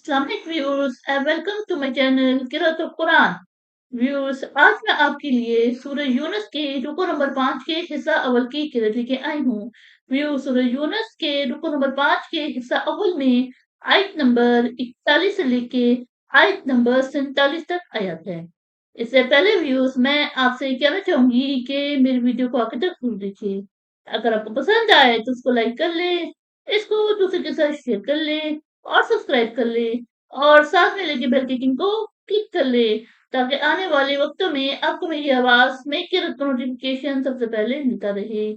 Islamic views and welcome to my channel Kirat Quran. Viewers आज मैं आपके लिए सूरह यूनुस के रुको नंबर 5 के हिस्सा अव्वल की किरत लेके आई हूँ। सूरह यूनुस के रुको नंबर 5 के हिस्सा अव्वल में आयत नंबर 41 से लेके आयत नंबर 47 तक आयत है। इससे पहले व्यूअर्स मैं आपसे कहना चाहूंगी कि मेरी वीडियो को आखिर तक सुन लीजिए। अगर आपको पसंद आए तो उसको लाइक कर ले, इसको दूसरे के साथ शेयर कर ले और सब्सक्राइब कर ले और साथ में लगे बेल के आइकन को क्लिक कर ले ताकि आने वाले वक्तों में आपको मेरी आवाज में किरत का नोटिफिकेशन सबसे पहले मिलता रहे।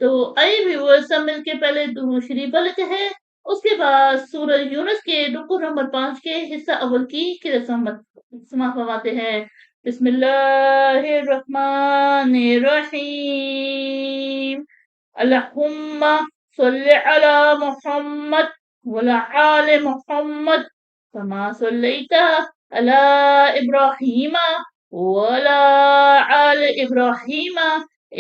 तो आइए व्यूअर्स सब मिलके पहले दुरूद शरीफ पढ़ लेते हैं, उसके बाद सूरह यूनुस के रुकू नंबर 5 के हिस्सा अव्वल की किरत समाप्त फरमाते हैं। बिस्मिल्लाहिर रहमानिर रहीम। अल्लाहुम्मा सल्लि अला मुहम्मद वला आले मुहम्मद कमा सल्लैता अला इब्राहीम वला आले इब्राहीम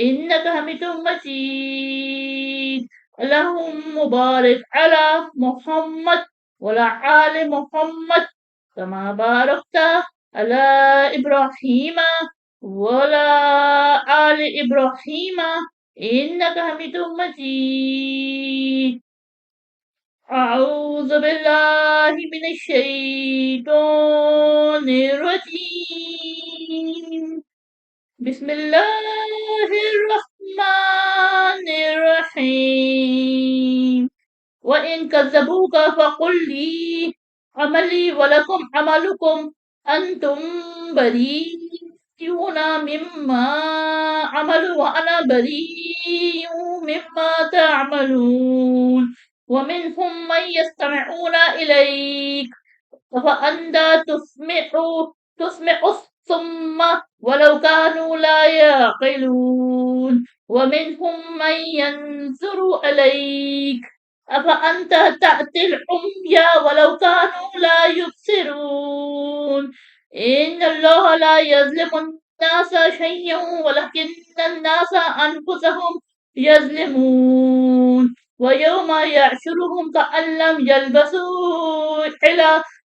इन्नका हमीदुम मजीद। अल्लाहुम्मा बारिक अला मुहम्मद वला आले मुहम्मद कमा बारकता अला इब्राहीम वला आले इब्राहीम इन्नका हमीदुम मजीद। أعوذ بالله من الشيطان الرجيم. بسم الله الرحمن الرحيم. وإن كذبوك فقل لي عملي ولكم عملكم أنتم بريئون مما عملوا وأنا بريء مما تعملون. ومنهم من يستمعون إليك أفأنت تسمع الصم ولو كانوا لا يعقلون. ومنهم من ينظر إليك أفأنت تأتي العمي ولو كانوا لا يبصرون. إن الله لا يظلم الناس شيئا ولكن الناس أنفسهم يظلمون. ويوم يحشرهم كأن لم يلبثوا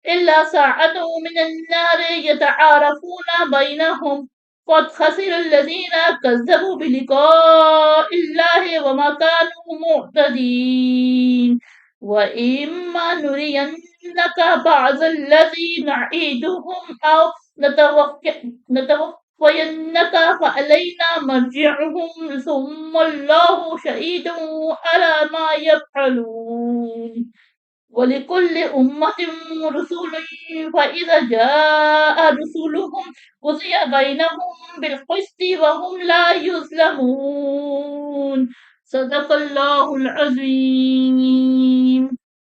إلا ساعة من النار يتعارفون بينهم قد خسر الذين كذبوا بلقاء الله وما كانوا مهتدين. وإما نرينك بعض الذي نعيدهم أو نتوفينك فعلينا مرجعهم ثم الله شهيد على ما يفعلون. ولكل أمة رسول فإذا جاء رسولهم قضي بينهم بالقسط وهم لا يظلمون. صدق الله العظيم.